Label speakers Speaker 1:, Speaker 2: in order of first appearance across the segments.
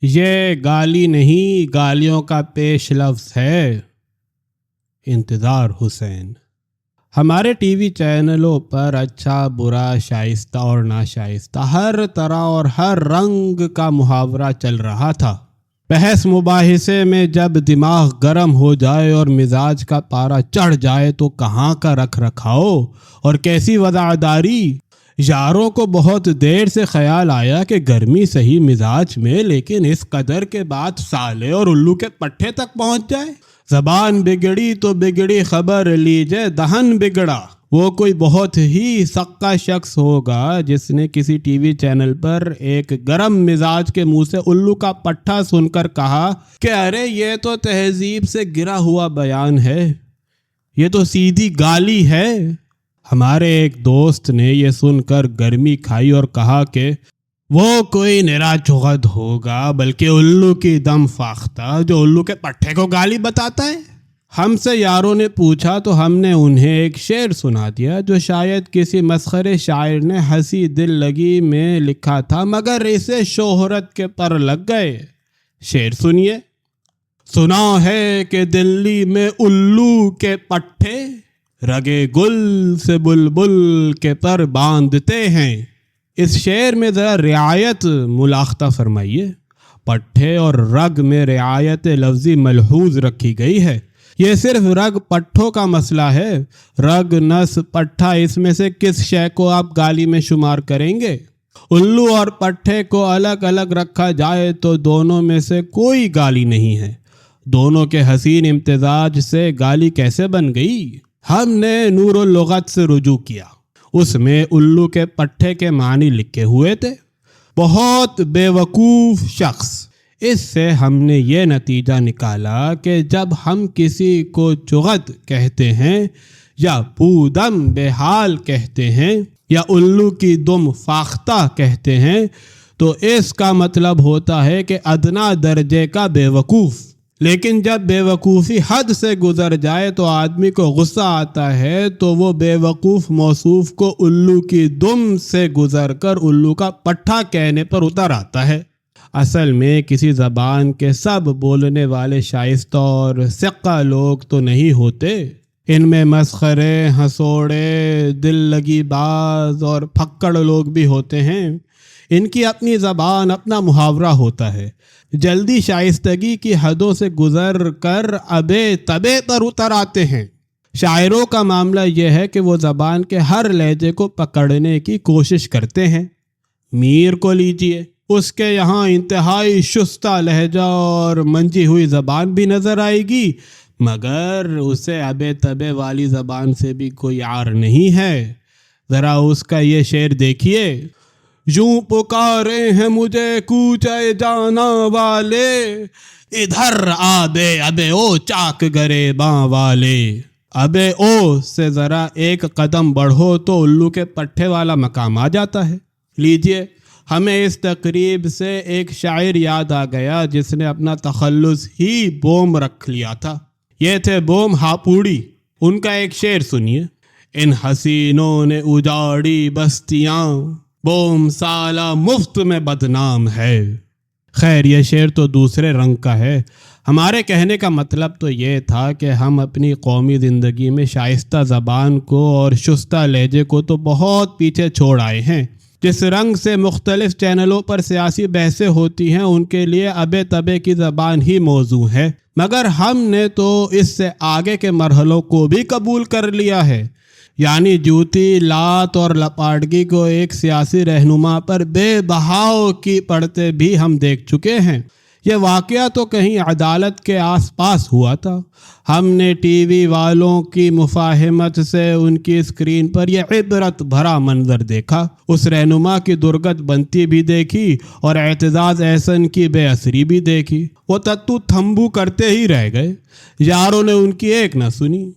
Speaker 1: یہ گالی نہیں، گالیوں کا پیش لفظ ہے۔ انتظار حسین۔ ہمارے ٹی وی چینلوں پر اچھا، برا، شائستہ اور ناشائستہ ہر طرح اور ہر رنگ کا محاورہ چل رہا تھا۔ بحث مباحثے میں جب دماغ گرم ہو جائے اور مزاج کا پارا چڑھ جائے تو کہاں کا رکھ رکھاؤ اور کیسی وضاحتداری۔ یاروں کو بہت دیر سے خیال آیا کہ گرمی صحیح مزاج میں، لیکن اس قدر کے بعد سالے اور الو کے پٹھے تک پہنچ جائے۔ زبان بگڑی تو بگڑی خبر لیجے دہن بگڑا۔ وہ کوئی بہت ہی سقا شخص ہوگا جس نے کسی ٹی وی چینل پر ایک گرم مزاج کے منہ سے الو کا پٹھا سن کر کہا کہ ارے یہ تو تہذیب سے گرا ہوا بیان ہے، یہ تو سیدھی گالی ہے۔ ہمارے ایک دوست نے یہ سن کر گرمی کھائی اور کہا کہ وہ کوئی نرا چغد ہوگا، بلکہ الو کی دم فاختہ جو الو کے پٹھے کو گالی بتاتا ہے۔ ہم سے یاروں نے پوچھا تو ہم نے انہیں ایک شعر سنا دیا جو شاید کسی مسخرے شاعر نے ہنسی دل لگی میں لکھا تھا، مگر اسے شہرت کے پر لگ گئے۔ شعر سنیے۔ سنا ہے کہ دلی میں الو کے پٹھے رگے گل سے بلبل کے پر باندھتے ہیں۔ اس شعر میں ذرا رعایت ملاحظہ فرمائیے۔ پٹھے اور رگ میں رعایت لفظی ملحوظ رکھی گئی ہے۔ یہ صرف رگ پٹھوں کا مسئلہ ہے۔ رگ، نس، پٹھا، اس میں سے کس شے کو آپ گالی میں شمار کریں گے؟ الو اور پٹھے کو الگ الگ رکھا جائے تو دونوں میں سے کوئی گالی نہیں ہے۔ دونوں کے حسین امتزاج سے گالی کیسے بن گئی؟ ہم نے نور اللغت سے رجوع کیا، اس میں الو کے پٹھے کے معنی لکھے ہوئے تھے۔ بہت بے وقوف شخص۔ اس سے ہم نے یہ نتیجہ نکالا کہ جب ہم کسی کو چغد کہتے ہیں یا پودم بے حال کہتے ہیں یا الو کی دم فاختہ کہتے ہیں تو اس کا مطلب ہوتا ہے کہ ادنا درجے کا بے وقوف۔ لیکن جب بے وقوفی حد سے گزر جائے تو آدمی کو غصہ آتا ہے تو وہ بے وقوف موصوف کو الو کی دم سے گزر کر الو کا پٹھا کہنے پر اتر آتا ہے۔ اصل میں کسی زبان کے سب بولنے والے شائستہ اور ثقہ لوگ تو نہیں ہوتے۔ ان میں مسخرے، ہنسوڑے، دل لگی باز اور پھکڑ لوگ بھی ہوتے ہیں۔ ان کی اپنی زبان، اپنا محاورہ ہوتا ہے۔ جلدی شائستگی کی حدوں سے گزر کر ابے تبے پر اتر آتے ہیں۔ شاعروں کا معاملہ یہ ہے کہ وہ زبان کے ہر لہجے کو پکڑنے کی کوشش کرتے ہیں۔ میر کو لیجئے، اس کے یہاں انتہائی شستہ لہجہ اور منجی ہوئی زبان بھی نظر آئے گی، مگر اسے ابے تبے والی زبان سے بھی کوئی عار نہیں ہے۔ ذرا اس کا یہ شعر دیکھیے۔ یوں پکارے ہیں مجھے کوچے جانا والے، ادھر آبے ابے او چاک گرے باں والے۔ ابے او سے ذرا ایک قدم بڑھو تو الو کے پٹھے والا مقام آ جاتا ہے۔ لیجئے، ہمیں اس تقریب سے ایک شاعر یاد آ گیا جس نے اپنا تخلص ہی بوم رکھ لیا تھا۔ یہ تھے بوم ہاپوڑی۔ ان کا ایک شعر سنیے۔ ان حسینوں نے اجاڑی بستیاں، بوم سالہ مفت میں بدنام ہے۔ خیر، یہ شعر تو دوسرے رنگ کا ہے۔ ہمارے کہنے کا مطلب تو یہ تھا کہ ہم اپنی قومی زندگی میں شائستہ زبان کو اور شستہ لہجے کو تو بہت پیچھے چھوڑ آئے ہیں۔ جس رنگ سے مختلف چینلوں پر سیاسی بحثیں ہوتی ہیں ان کے لیے ابے تبے کی زبان ہی موضوع ہے، مگر ہم نے تو اس سے آگے کے مرحلوں کو بھی قبول کر لیا ہے۔ یعنی جوتی، لات اور لپاڑگی کو ایک سیاسی رہنما پر بے بہاؤ کی پڑھتے بھی ہم دیکھ چکے ہیں۔ یہ واقعہ تو کہیں عدالت کے آس پاس ہوا تھا۔ ہم نے ٹی وی والوں کی مفاہمت سے ان کی اسکرین پر یہ عبرت بھرا منظر دیکھا، اس رہنما کی درگت بنتی بھی دیکھی اور اعتزاز احسن کی بے اثری بھی دیکھی۔ وہ تتو تھمبو کرتے ہی رہ گئے۔ یاروں نے ان کی ایک نہ سنی۔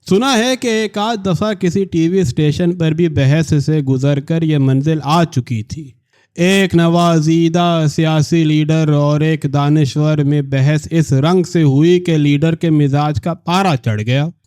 Speaker 1: سنا ہے کہ ایک آدھ دفعہ کسی ٹی وی اسٹیشن پر بھی بحث سے گزر کر یہ منزل آ چکی تھی۔ ایک نوازیدہ سیاسی لیڈر اور ایک دانشور میں بحث اس رنگ سے ہوئی کہ لیڈر کے مزاج کا پارا چڑھ گیا۔